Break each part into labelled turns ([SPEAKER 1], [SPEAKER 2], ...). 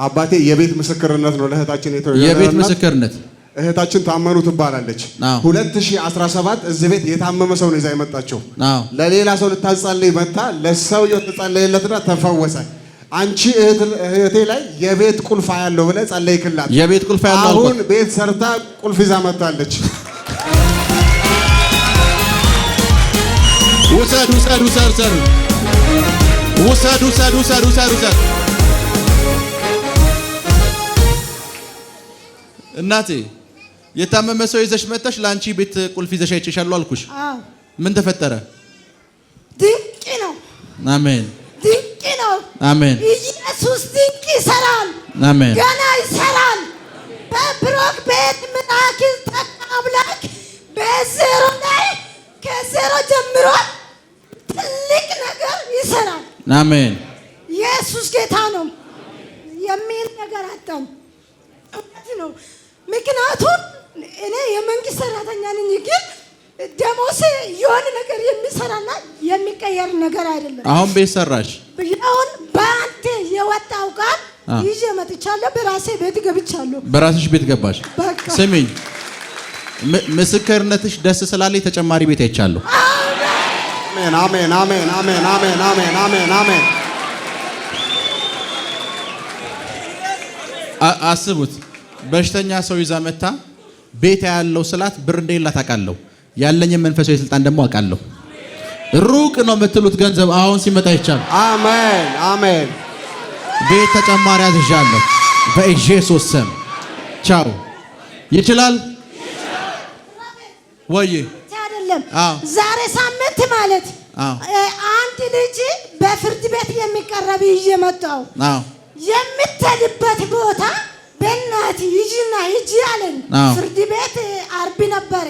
[SPEAKER 1] አባቴ የቤት ምስክርነት ነው ለእህታችን
[SPEAKER 2] የቤት ምስክርነት
[SPEAKER 1] እህታችን ታመኑ ትባላለች 2017 እዚህ ቤት የታመመ ሰው ነው ይዛ የመጣችው ለሌላ ሰው ልታጸልይ መጣ ለሰውየው ተጸለየለትና ተፈወሰ አንቺ እህቴ ላይ የቤት ቁልፍ ያለው ብለ ጸለይክላት
[SPEAKER 2] የቤት ቁልፍ ያለው
[SPEAKER 1] አሁን ቤት ሰርታ ቁልፍ ይዛ መጣለች
[SPEAKER 2] ውሰድ እናቴ የታመመ ሰው ይዘሽ መጣሽ ላንቺ ቤት ቁልፍ ይዘሽ አይቼሻለሁ አልኩሽ ምን ተፈጠረ
[SPEAKER 3] ድንቅ ነው
[SPEAKER 2] አሜን
[SPEAKER 3] ድንቅ ነው
[SPEAKER 2] አሜን
[SPEAKER 3] ኢየሱስ ድንቅ ይሰራል
[SPEAKER 2] አሜን
[SPEAKER 3] ገና ይሰራል በብሮክ ቤት ምናክል ተቃብላክ በዜሮ ላይ ከዜሮ ጀምሮ ትልቅ ነገር ይሰራል
[SPEAKER 2] አሜን
[SPEAKER 3] ኢየሱስ ጌታ ነው የሚል ነገር አጣም ነው ምክንያቱም እኔ የመንግስት ሰራተኛ ነኝ ግን ደሞሴ የሆነ ነገር የሚሰራና የሚቀየር ነገር አይደለም
[SPEAKER 2] አሁን ቤት ሰራሽ
[SPEAKER 3] አሁን በአንተ የወጣው ቃል ይዤ መጥቻለሁ በራሴ ቤት ገብቻለሁ
[SPEAKER 2] በራስሽ ቤት ገባሽ ስሚኝ ምስክርነትሽ ደስ ስላለኝ ተጨማሪ ቤት አይቻለሁ
[SPEAKER 1] አሜን አሜን አሜን አሜን አሜን አሜን አሜን
[SPEAKER 2] አስቡት በሽተኛ ሰው ይዛ መጣ ቤት ያለው ስላት ብር እንደሌላ ታውቃለሁ ያለኝ መንፈሳዊ ስልጣን ደግሞ አውቃለሁ ሩቅ ነው የምትሉት ገንዘብ አሁን ሲመጣ ይቻላል
[SPEAKER 1] አሜን አሜን
[SPEAKER 2] ቤት ተጨማሪ አዝዣለሁ በኢየሱስ ስም ቻው ይችላል ወይ
[SPEAKER 3] አይደለም ዛሬ ሳምንት ማለት አንድ ልጅ በፍርድ ቤት የሚቀርብ ይዤ መጣው የምትሄድበት ቦታ በእናት ይጂና ይጂ አለኝ ፍርድ ቤት አርብ ነበር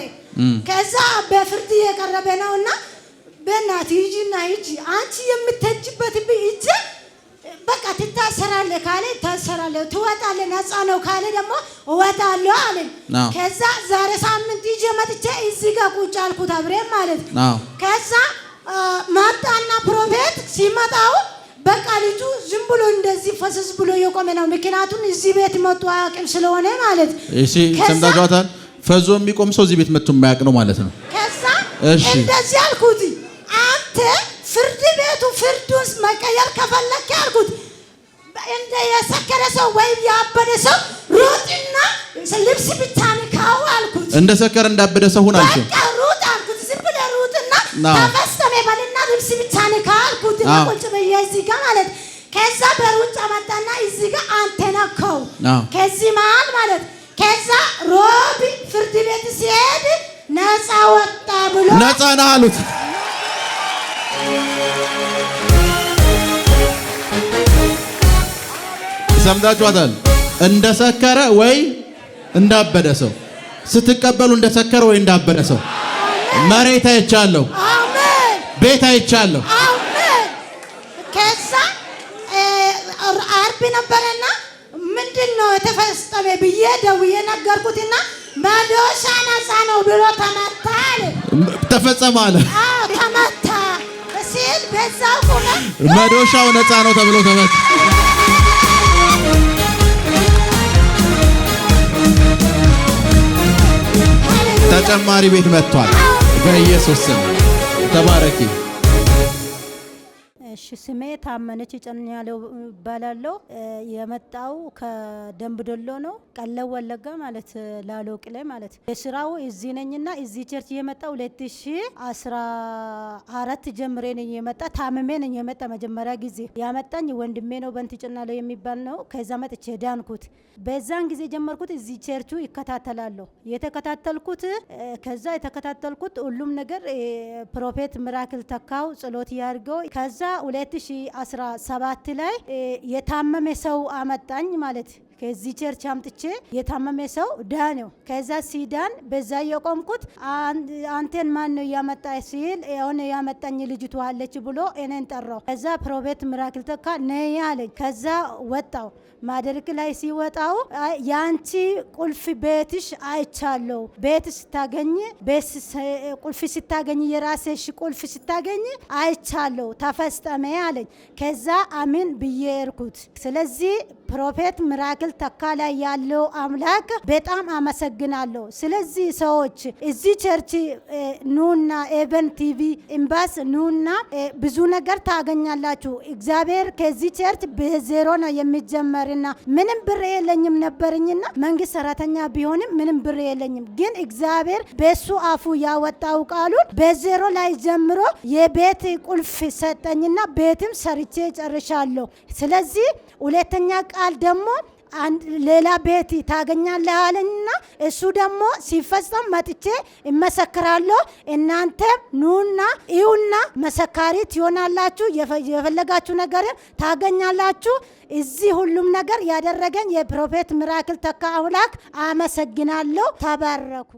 [SPEAKER 3] ከዛ በፍርድ የቀረበ ነውና በእናት ይጂና ይጂ አንቺ የምትሄጂበት ይጂ በቃ ትታሰራለህ ካለ ታሰራለህ ትወጣለህ ነፃ ነው ካለ ደግሞ እወጣለሁ አለኝ ከዛ ዛሬ ሳምንት ይዤ መጥቼ እዚህ ጋር ቁጭ አልኩት አብሬን ማለት ከዛ ማጣና ፕሮፌት ሲመጣው በቃ ልጁ ዝም ብሎ እንደዚህ ፈሰስ ብሎ የቆመ ነው ምክንያቱም እዚህ ቤት መጥቶ አያውቅም ስለሆነ ማለት
[SPEAKER 2] እሺ ሰምታችኋታል ፈዞ የሚቆም ሰው እዚህ ቤት መጥቶ የማያውቅ ነው ማለት ነው
[SPEAKER 3] ከዛ እንደዚህ አልኩት አንተ ፍርድ ቤቱ ፍርዱን መቀየር ከፈለክ አልኩት እንደ የሰከረ ሰው ወይም ያበደ ሰው ሩጥና ልብስ ብቻ ንካው አልኩት
[SPEAKER 2] እንደ ሰከረ እንዳበደ ሰው ሁን አልኩት
[SPEAKER 3] በቃ ሩጥ አልኩት ዝም ብለህ ሩጥና ተፈስተመ በልና ልብስ ብቻ ንካው አልኩት ቁጭ በየ እዚህ ጋር ማለት ከዛ በሩጫ መጣና እዚህ ጋር አንተ ነካው ከዚህ መሀል ማለት ከዛ ሮቢ ፍርድ ቤት ሲሄድ ነፃ ወጣ ብሎ
[SPEAKER 2] ነፃ ነው አሉት ሰምታችኋታል እንደሰከረ ወይ እንዳበደ ሰው ስትቀበሉ እንደሰከረ ወይ እንዳበደ ሰው መሬት አይቻለሁ
[SPEAKER 3] አሜን
[SPEAKER 2] ቤት አይቻለሁ
[SPEAKER 3] አሜን ከዛ አርብ ነበርና ምንድነው የተፈጸመ ብዬ ደውዬ ነገርኩትና መዶሻ ነፃ ነው ብሎ ተመታ አለ
[SPEAKER 2] ተፈጸመ አለ
[SPEAKER 3] ተመታ ሲል በዛው ቆመ
[SPEAKER 2] መዶሻው ነፃ ነው ተብሎ ተመታ ተጨማሪ ቤት መጥቷል በኢየሱስ ስም ተባረኪ
[SPEAKER 4] እሺ ስሜ ታመነች ጨኛለው ባላለው የመጣው ከደንብ ዶሎ ነው ቀለው ወለጋ ማለት ላሎ ቅሌ ማለት የስራው እዚህ ነኝና እዚህ ቸርች የመጣው 2014 ጀምሬ ነኝ የመጣ ታመሜ ነኝ የመጣ መጀመሪያ ጊዜ ያመጣኝ ወንድሜ ነው በንቲ ጨናለው የሚባል ነው ከዛ መጥቼ ዳንኩት በዛን ጊዜ ጀመርኩት እዚህ ቸርቹ ይከታተላለሁ የተከታተልኩት ከዛ የተከታተልኩት ሁሉም ነገር ፕሮፌት ሚራክል ተካው ጸሎት ያርገው ከዛ 2017 ላይ የታመመ ሰው አመጣኝ ማለት ከዚህ ቸርች አምጥቼ የታመመ ሰው ዳነው ከዛ ሲዳን በዛ የቆምኩት አንተን ማን ነው ያመጣ ሲል የሆነ ያመጣኝ ልጅቱ አለች ብሎ እኔን ጠራው ከዛ ፕሮፌት ሚራክል ተካ ነይ አለኝ ከዛ ወጣው ማደርክ ላይ ሲወጣው ያንቺ ቁልፍ ቤትሽ አይቻለው ቤት ስታገኝ ቁልፍ ስታገኝ የራስሽ ቁልፍ ስታገኝ አይቻለው ተፈስጠመ ነይ አለኝ። ከዛ አሜን ብዬ እርኩት። ስለዚህ ፕሮፌት ሚራክል ተካ ላይ ያለው አምላክ በጣም አመሰግናለሁ። ስለዚህ ሰዎች እዚህ ቸርች ኑና ኤቨን ቲቪ ኢምባስ ኑና ብዙ ነገር ታገኛላችሁ። እግዚአብሔር ከዚህ ቸርች በዜሮ ነው የሚጀመርና ምንም ብር የለኝም ነበርኝና መንግስት ሰራተኛ ቢሆንም ምንም ብር የለኝም፣ ግን እግዚአብሔር በሱ አፉ ያወጣው ቃሉን በዜሮ ላይ ጀምሮ የቤት ቁልፍ ሰጠኝና ቤትም ሰርቼ ጨርሻለሁ። ስለዚህ ሁለተኛ ቃል ደግሞ ሌላ ቤት ታገኛለህ አለኝና እሱ ደግሞ ሲፈጸም መጥቼ እመሰክራለሁ። እናንተ ኑና ይሁና መሰካሪ ትሆናላችሁ፣ የፈለጋችሁ ነገር ታገኛላችሁ። እዚህ ሁሉም ነገር ያደረገኝ የፕሮፌት ሚራክል ተካ አምላክ አመሰግናለሁ። ተባረኩ።